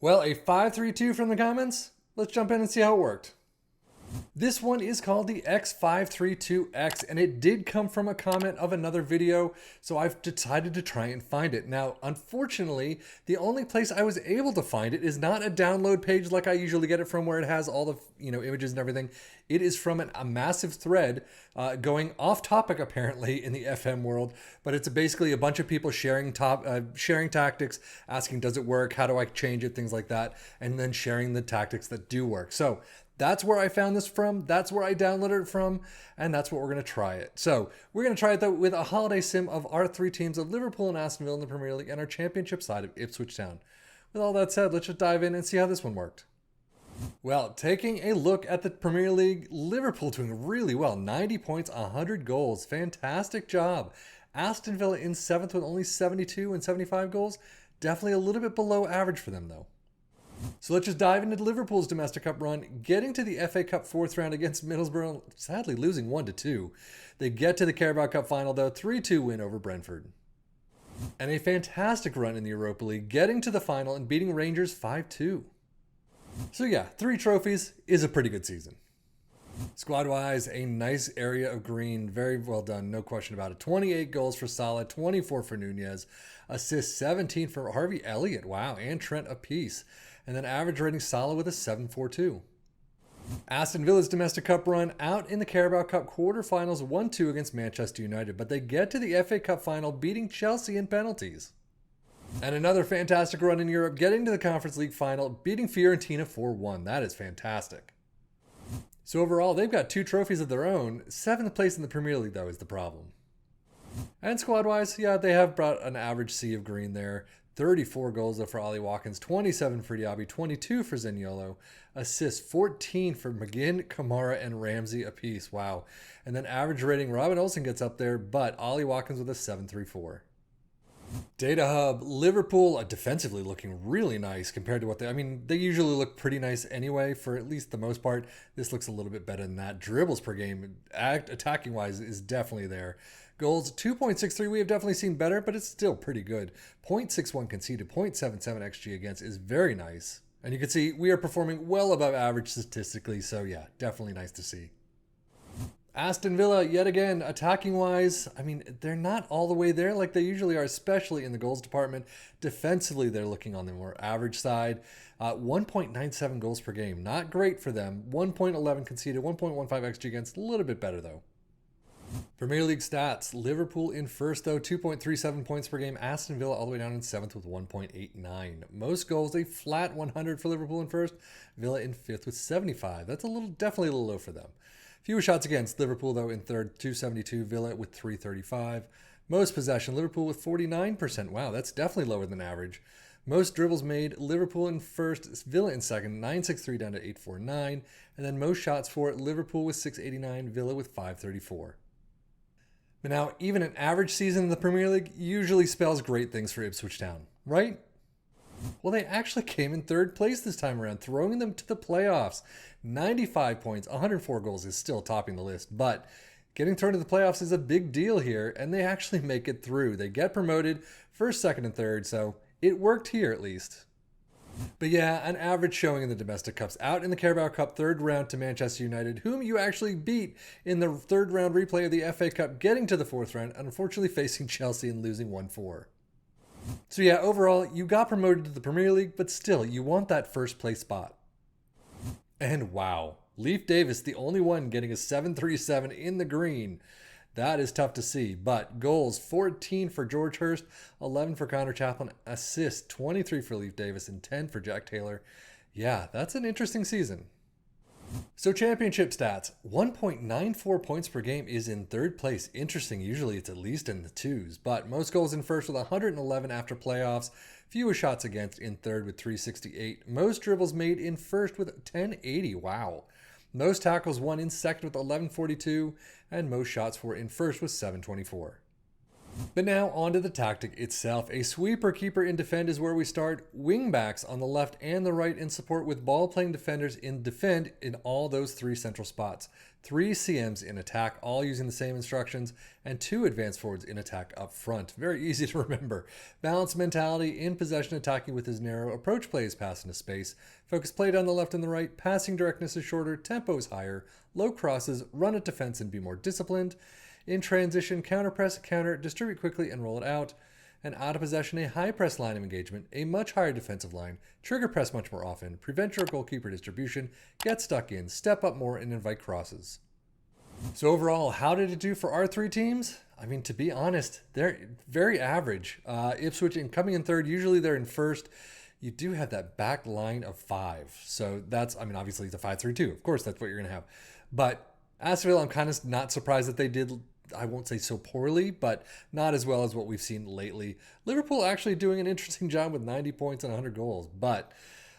Well, a 532 from the comments? Let's jump in and see how it worked. This one is called the X-532-X, and it did come from a comment of another video, so I've decided to try and find it. Now, unfortunately, the only place I was able to find it is not a download page like I usually get it from, where it has all the images and everything. It is from a massive thread going off topic apparently in the FM world, but it's basically a bunch of people sharing tactics, asking does it work, how do I change it, things like that, and then sharing the tactics that do work. So that's where I found this from. That's where I downloaded it from. And that's what we're going to try it. So we're going to try it though with a holiday sim of our three teams of Liverpool and Aston Villa in the Premier League and our championship side of Ipswich Town. With all that said, let's just dive in and see how this one worked. Well, taking a look at the Premier League, Liverpool doing really well. 90 points, 100 goals. Fantastic job. Aston Villa in 7th with only 72 and 75 goals. Definitely a little bit below average for them though. So let's just dive into Liverpool's domestic cup run, getting to the FA Cup 4th round against Middlesbrough, sadly losing 1-2. They get to the Carabao Cup final though, 3-2 win over Brentford. And a fantastic run in the Europa League, getting to the final and beating Rangers 5-2. So yeah, 3 trophies is a pretty good season. Squad-wise, a nice area of green. Very well done, no question about it. 28 goals for Salah, 24 for Nunez. Assists 17 for Harvey Elliott, wow, and Trent apiece. And then average rating Salah with a 7.42. Aston Villa's domestic cup run out in the Carabao Cup quarterfinals 1-2 against Manchester United, but they get to the FA Cup final beating Chelsea in penalties. And another fantastic run in Europe, getting to the Conference League final, beating Fiorentina 4-1. That is fantastic. So overall, they've got 2 trophies of their own. 7th place in the Premier League, though, is the problem. And squad-wise, yeah, they have brought an average sea of green there. 34 goals, though, for Ollie Watkins, 27 for Diaby, 22 for Zaniolo. Assists, 14 for McGinn, Kamara, and Ramsey apiece. Wow. And then average rating, Robin Olsen gets up there, but Ollie Watkins with a 7.34. Data Hub, Liverpool defensively looking really nice compared to what they usually look pretty nice anyway for at least the most part. This looks a little bit better than that. Dribbles per game, attacking wise, is definitely there. Goals, 2.63, we have definitely seen better, but it's still pretty good. 0.61 conceded, 0.77 XG against is very nice. And you can see we are performing well above average statistically, so yeah, definitely nice to see. Aston Villa, yet again, attacking-wise, they're not all the way there like they usually are, especially in the goals department. Defensively, they're looking on the more average side. 1.97 goals per game, not great for them. 1.11 conceded, 1.15 XG against, a little bit better though. Premier League stats, Liverpool in first though, 2.37 points per game. Aston Villa all the way down in 7th with 1.89. Most goals, a flat 100 for Liverpool in first. Villa in 5th with 75. That's definitely a little low for them. Fewer shots against, Liverpool though in 3rd, 272, Villa with 335. Most possession, Liverpool with 49%. Wow, that's definitely lower than average. Most dribbles made, Liverpool in first, Villa in second, 963 down to 849. And then most shots for Liverpool with 689, Villa with 534. But now, even an average season in the Premier League usually spells great things for Ipswich Town, right? Well, they actually came in 3rd place this time around, throwing them to the playoffs. 95 points, 104 goals is still topping the list, but getting thrown to the playoffs is a big deal here, and they actually make it through. They get promoted 1st, 2nd, and 3rd, so it worked here at least. But yeah, an average showing in the domestic cups. Out in the Carabao Cup 3rd round to Manchester United, whom you actually beat in the 3rd round replay of the FA Cup, getting to the 4th round, and unfortunately facing Chelsea and losing 1-4. So yeah, overall, you got promoted to the Premier League, but still, you want that 1st place spot. And wow, Leif Davis, the only one getting a 7.37 in the green. That is tough to see, but goals, 14 for George Hurst, 11 for Connor Chaplin, assists, 23 for Leif Davis, and 10 for Jack Taylor. Yeah, that's an interesting season. So championship stats, 1.94 points per game is in 3rd place. Interesting, usually it's at least in the 2s, but most goals in 1st with 111 after playoffs, fewest shots against in 3rd with 368, most dribbles made in 1st with 1080, wow. Most tackles won in 2nd with 1142, and most shots for in 1st with 724. But now onto the tactic itself. A sweeper keeper in defend is where we start. Wingbacks on the left and the right in support with ball-playing defenders in defend in all those 3 central spots. 3 CMs in attack, all using the same instructions, and 2 advanced forwards in attack up front. Very easy to remember. Balanced mentality, in possession attacking with his narrow, approach play is pass into space, focus play down the left and the right, passing directness is shorter, tempo is higher, low crosses, run at defense and be more disciplined. In transition, counter press, counter, distribute quickly and roll it out. And out of possession, a high press line of engagement, a much higher defensive line, trigger press much more often, prevent your goalkeeper distribution, get stuck in, step up more, and invite crosses. So overall, how did it do for our 3 teams? I mean, to be honest, they're very average. Ipswich coming in third, usually they're in first. You do have that back line of 5. So that's, I mean, obviously it's a 5-3-2. Of course, that's what you're going to have. But Aston Villa, I'm kind of not surprised that they did, I won't say so poorly, but not as well as what we've seen lately. Liverpool actually doing an interesting job with 90 points and 100 goals. But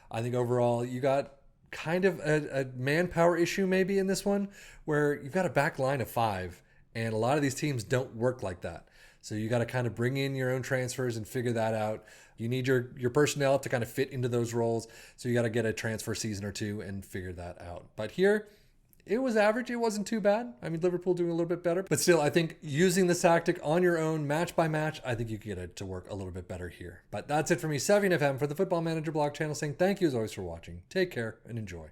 I think overall you got kind of a manpower issue maybe in this one, where you've got a back line of 5, and a lot of these teams don't work like that. So you got to kind of bring in your own transfers and figure that out. You need your personnel to kind of fit into those roles. So you got to get a transfer season or 2 and figure that out. But here, it was average. It wasn't too bad. I mean, Liverpool doing a little bit better. But still, I think using this tactic on your own, match by match, I think you can get it to work a little bit better here. But that's it for me, Sevian FM, for the Football Manager blog channel, saying thank you as always for watching. Take care and enjoy.